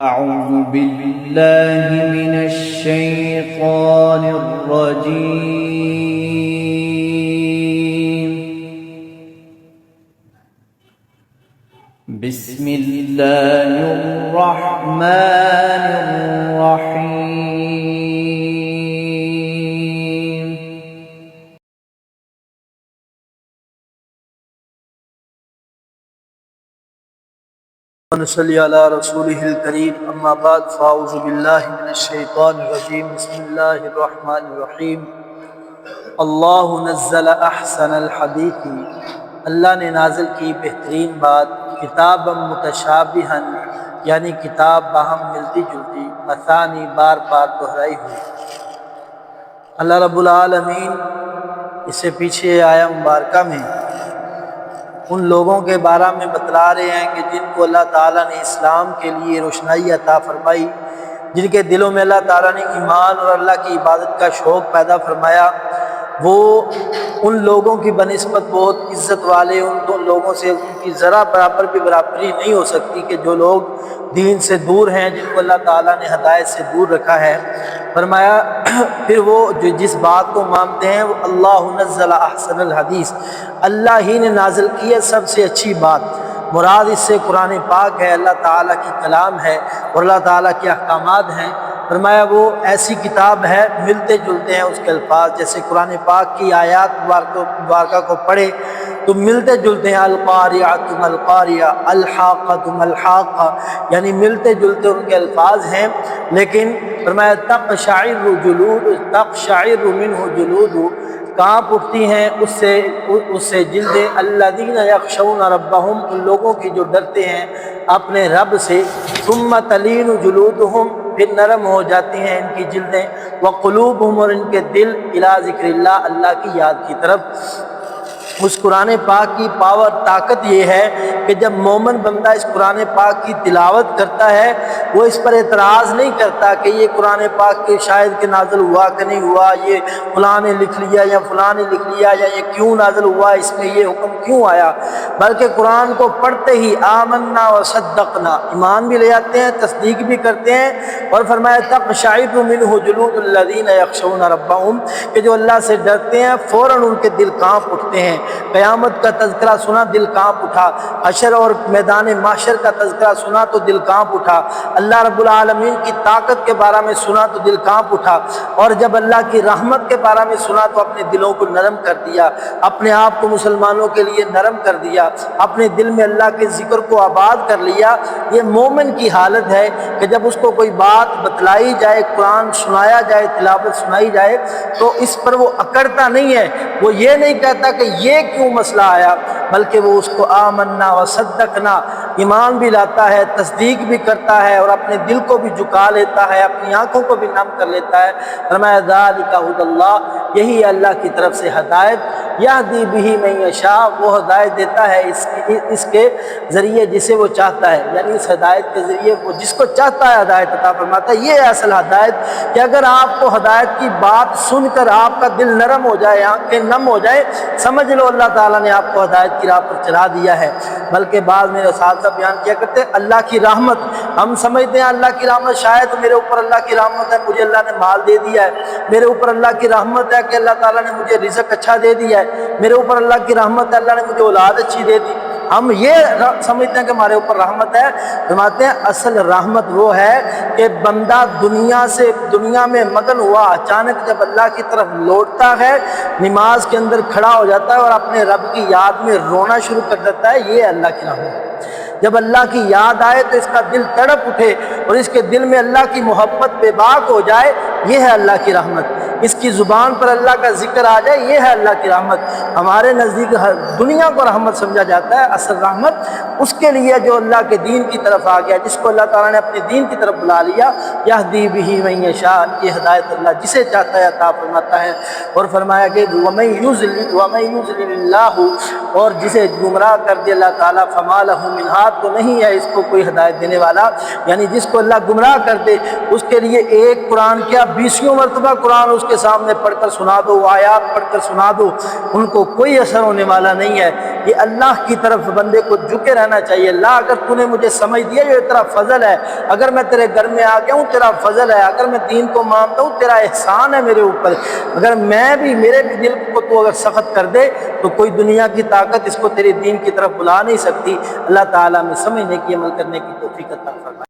أعوذ بالله من الشيطان الرجيم. بسم الله الرحمن الرحيم. ونصلي على رسوله الكريم اما بعد فاعوذ باللہ من الشیطان الرجیم بسم اللہ الرحمن الرحیم. اللہ نزل احسن الحدیث، اللہ نے نازل کی بہترین بات، کتابا متشابہا یعنی کتاب باہم ملتی جلتی، مثانی بار بار دہرائی ہوئی. اللہ رب العالمین اس سے پیچھے آیا مبارکہ میں ان لوگوں کے بارے میں بتلا رہے ہیں کہ جن کو اللہ تعالیٰ نے اسلام کے لیے روشنائی عطا فرمائی، جن کے دلوں میں اللہ تعالیٰ نے ایمان اور اللہ کی عبادت کا شوق پیدا فرمایا، وہ ان لوگوں کی بنسبت بہت عزت والے، ان دو لوگوں سے ان کی ذرا برابر بھی برابری نہیں ہو سکتی کہ جو لوگ دین سے دور ہیں، جن کو اللہ تعالیٰ نے ہدایت سے دور رکھا ہے. فرمایا پھر وہ جو جس بات کو مانتے ہیں وہ اللہ نزل احسن الحدیث، اللہ ہی نے نازل کی ہے سب سے اچھی بات. مراد اس سے قرآن پاک ہے، اللہ تعالیٰ کی کلام ہے اور اللہ تعالیٰ کے احکامات ہیں. فرمایا وہ ایسی کتاب ہے ملتے جلتے ہیں اس کے الفاظ، جیسے قرآن پاک کی آیات مبارکہ کو پڑھے تو ملتے جلتے ہیں. القاریۃ ما القاریہ، الحاقۃ ما الحاقہ، یعنی ملتے جلتے ان کے الفاظ ہیں. لیکن فرمایا تقشعر منہ جلود، کانپ اٹھتی ہیں اس سے جلدیں. الذین یخشون ربہم، ان لوگوں کی جو ڈرتے ہیں اپنے رب سے. ثم تلین جلودہم، پھر نرم ہو جاتی ہیں ان کی جلدیں. وقلوبہم، اور ان کے دل. الی ذکر اللہ، اللہ کی یاد کی طرف. اس قرآن پاک کی پاور طاقت یہ ہے کہ جب مومن بندہ اس قرآن پاک کی تلاوت کرتا ہے وہ اس پر اعتراض نہیں کرتا کہ یہ قرآن پاک کے شاید کہ نازل ہوا کہ نہیں ہوا، یہ فلاں نے لکھ لیا یا فلاں نے لکھ لیا، یا یہ کیوں نازل ہوا، اس میں یہ حکم کیوں آیا. بلکہ قرآن کو پڑھتے ہی آمنا و صدقنا، ایمان بھی لے آتے ہیں، تصدیق بھی کرتے ہیں. اور فرمایا تقشعر منہ جلود الذین یخشون ربہم، کہ جو اللہ سے ڈرتے ہیں فوراً ان کے دل کانپ اٹھتے ہیں. قیامت کا تذکرہ سنا دل کانپ اٹھا، حشر اور میدان محشر کا تذکرہ سنا تو دل کانپ اٹھا، اللہ رب العالمین کی طاقت کے بارے میں سنا تو دل کانپ اٹھا. اور جب اللہ کی رحمت کے بارے میں سنا تو اپنے دلوں کو نرم کر دیا، اپنے آپ کو مسلمانوں کے لیے نرم کر دیا، اپنے دل میں اللہ کے ذکر کو آباد کر لیا. یہ مومن کی حالت ہے کہ جب اس کو کوئی بات بتلائی جائے، قرآن سنایا جائے، تلاوت سنائی جائے تو اس پر وہ اکڑتا نہیں ہے. وہ یہ نہیں کہتا کہ یہ کیوں مسئلہ آیا، بلکہ وہ اس کو آمنا و صدقنا، ایمان بھی لاتا ہے، تصدیق بھی کرتا ہے اور اپنے دل کو بھی جھکا لیتا ہے، اپنی آنکھوں کو بھی نم کر لیتا ہے. فرمایا ذالک ھدی اللہ، یہی اللہ کی طرف سے ہدایت. یہدی بہ من یشاء، وہ ہدایت دیتا ہے اس کے ذریعے جسے وہ چاہتا ہے، یعنی اس ہدایت کے ذریعے وہ جس کو چاہتا ہے ہدایت عطا فرماتا ہے. یہ ہے اصل ہدایت کہ اگر آپ کو ہدایت کی بات سن کر آپ کا دل نرم ہو جائے، آنکھیں نم ہو جائے، سمجھ لو اللہ تعالیٰ نے آپ کو ہدایت کی راہ پر چلا دیا ہے. بلکہ بعض میرے ساتھ بیان کیا کرتے ہیں اللہ کی رحمت، ہم سمجھتے ہیں اللہ کی رحمت شاید میرے اوپر اللہ کی رحمت ہے، مجھے اللہ نے مال دے دیا ہے، میرے اوپر اللہ کی رحمت ہے کہ اللہ تعالیٰ نے مجھے رزق اچھا دے دیا ہے، میرے اوپر اللہ کی رحمت ہے اللہ نے مجھے اولاد اچھی دے دی. ہم یہ سمجھتے ہیں کہ ہمارے اوپر رحمت ہے. فرماتے ہیں اصل رحمت وہ ہے کہ بندہ دنیا میں مگن ہوا، اچانک جب اللہ کی طرف لوٹتا ہے، نماز کے اندر کھڑا ہو جاتا ہے اور اپنے رب کی یاد میں رونا شروع کر دیتا ہے. یہ اللہ کی رحمت. جب اللہ کی یاد آئے تو اس کا دل تڑپ اٹھے اور اس کے دل میں اللہ کی محبت بے باک ہو جائے، یہ ہے اللہ کی رحمت. اس کی زبان پر اللہ کا ذکر آ جائے، یہ ہے اللہ کی رحمت. ہمارے نزدیک دنیا کو رحمت سمجھا جاتا ہے، اصل رحمت اس کے لیے جو اللہ کے دین کی طرف آ گیا، جس کو اللہ تعالیٰ نے اپنے دین کی طرف بلا لیا. یہدی بہ من یشاء، یہ ہدایت اللہ جسے چاہتا ہے عطا فرماتا ہے. اور فرمایا کہ ومن یضلل اللہ، اور جسے گمراہ کر دے اللہ تعالیٰ، فما لہ من ہاد، تو نہیں ہے اس کو کوئی ہدایت دینے والا. یعنی جس کو اللہ گمراہ کر دے اس کے لیے ایک قرآن کیا 20 مرتبہ قرآن اس کے سامنے پڑھ کر سنا دو، آیات پڑھ کر سنا دو، ان کو کوئی اثر ہونے والا نہیں ہے. یہ اللہ کی طرف بندے کو جھکے رہنا چاہیے۔ اللہ اگر تو نے مجھے سمجھ دیا یہ تیرا فضل ہے، اگر میں تیرے گھر میں آ گیا ہوں تیرا فضل ہے، اگر میں دین کو مانتا ہوں تیرا احسان ہے میرے اوپر، اگر میرے بھی دل کو تو اگر سخت کر دے تو کوئی دنیا کی طاقت اس کو تیرے دین کی طرف بلا نہیں سکتی۔ اللہ تعالیٰ میں سمجھنے کی، عمل کرنے کی توفیق عطا فرمائے۔